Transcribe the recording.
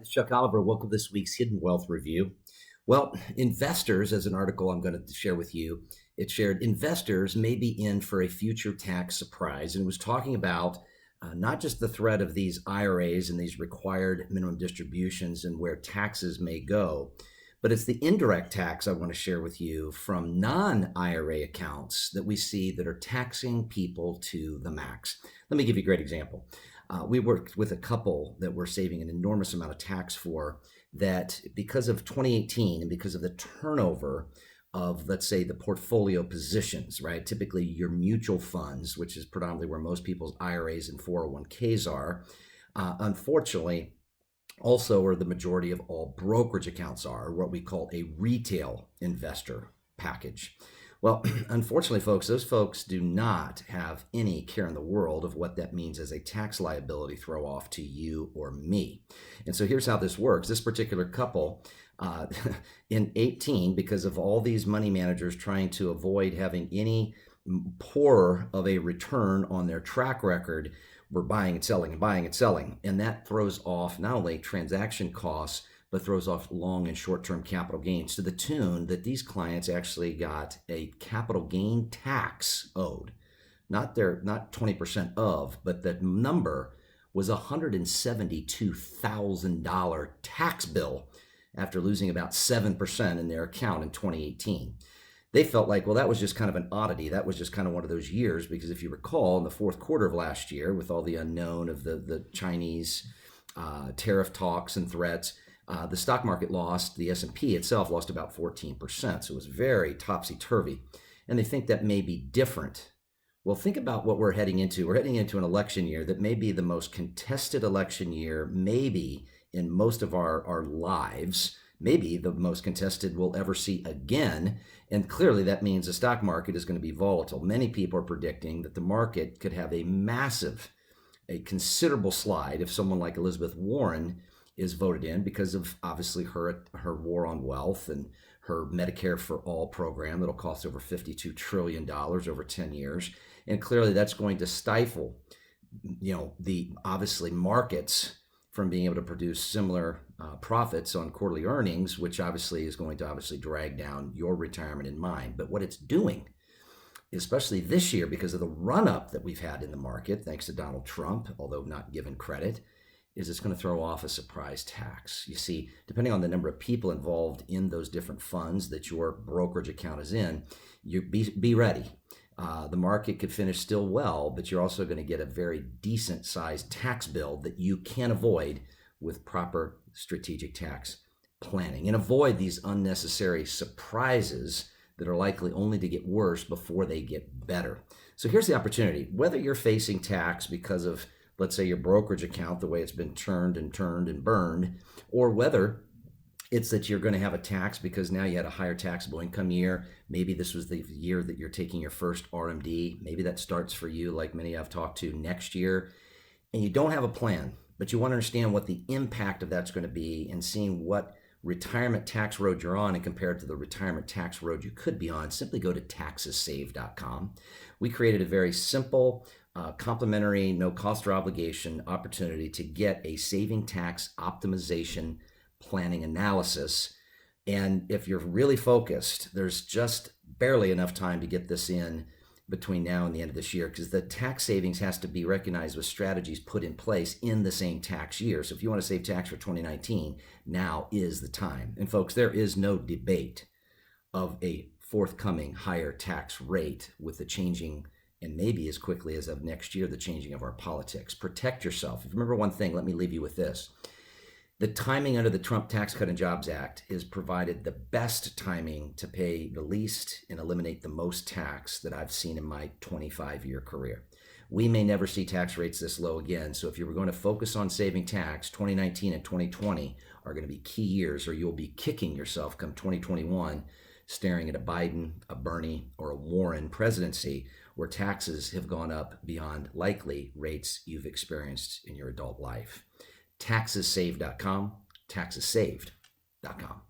It's Chuck Oliver. Welcome to this week's Hidden Wealth Review. Well, investors, as an article I'm going to share with you, it shared investors may be in for a future tax surprise, and was talking about not just the threat of these IRAs and these required minimum distributions and where taxes may go, but it's the indirect tax I want to share with you from non-IRA accounts that we see that are taxing people to the max. Let me give you a great example. We worked with a couple that we're saving an enormous amount of tax for, that because of 2018 and because of the turnover of, let's say, the portfolio positions, right? Typically your mutual funds, which is predominantly where most people's IRAs and 401ks are, unfortunately, also where the majority of all brokerage accounts are, what we call a retail investor package. Well, unfortunately, folks, those folks do not have any care in the world of what that means as a tax liability throw off to you or me. And so here's how this works. This particular couple in 18, because of all these money managers trying to avoid having any poorer of a return on their track record, we're buying and selling and buying and selling. And that throws off not only transaction costs, but throws off long and short-term capital gains to the tune that these clients actually got a capital gain tax owed. Not 20% of, but the number was a $172,000 tax bill after losing about 7% in their account in 2018. They felt like, well, that was just kind of an oddity. That was just kind of one of those years, because if you recall, in the fourth quarter of last year, with all the unknown of the Chinese tariff talks and threats, the stock market lost, the S&P itself lost about 14%. So it was very topsy-turvy. And they think that may be different. Well, think about what we're heading into. We're heading into an election year that may be the most contested election year, maybe in most of our lives, maybe the most contested we'll ever see again. And clearly that means the stock market is going to be volatile. Many people are predicting that the market could have a considerable slide if someone like Elizabeth Warren is voted in, because of obviously her war on wealth and her Medicare for All program that'll cost over $52 trillion over 10 years. And clearly that's going to stifle, the obviously markets from being able to produce similar profits on quarterly earnings, which obviously is going to drag down your retirement and mine. But what it's doing, especially this year, because of the run-up that we've had in the market, thanks to Donald Trump, although not given credit, is it's going to throw off a surprise tax. You see, depending on the number of people involved in those different funds that your brokerage account is in, you be ready. The market could finish still well, but you're also going to get a very decent sized tax bill that you can avoid with proper strategic tax planning, and avoid these unnecessary surprises that are likely only to get worse before they get better. So here's the opportunity. Whether you're facing tax because of, let's say, your brokerage account, the way it's been turned and burned, or whether it's that you're going to have a tax because now you had a higher taxable income year. Maybe this was the year that you're taking your first RMD. Maybe that starts for you, like many I've talked to, next year, and you don't have a plan, but you want to understand what the impact of that's going to be, and seeing what retirement tax road you're on and compared to the retirement tax road you could be on. Simply go to taxessave.com. We created a very simple, complimentary, no cost or obligation opportunity to get a saving tax optimization planning analysis. And if you're really focused, there's just barely enough time to get this in between now and the end of this year, because the tax savings has to be recognized with strategies put in place in the same tax year. So if you want to save tax for 2019, now is the time. And folks, there is no debate of a forthcoming higher tax rate with the changing, and maybe as quickly as of next year, the changing of our politics. Protect yourself. If you remember one thing, let me leave you with this. The timing under the Trump Tax Cut and Jobs Act is provided the best timing to pay the least and eliminate the most tax that I've seen in my 25-year career. We may never see tax rates this low again. So if you were going to focus on saving tax, 2019 and 2020 are going to be key years, or you'll be kicking yourself come 2021, staring at a Biden, a Bernie, or a Warren presidency, where taxes have gone up beyond likely rates you've experienced in your adult life. Taxessave.com, taxessaved.com.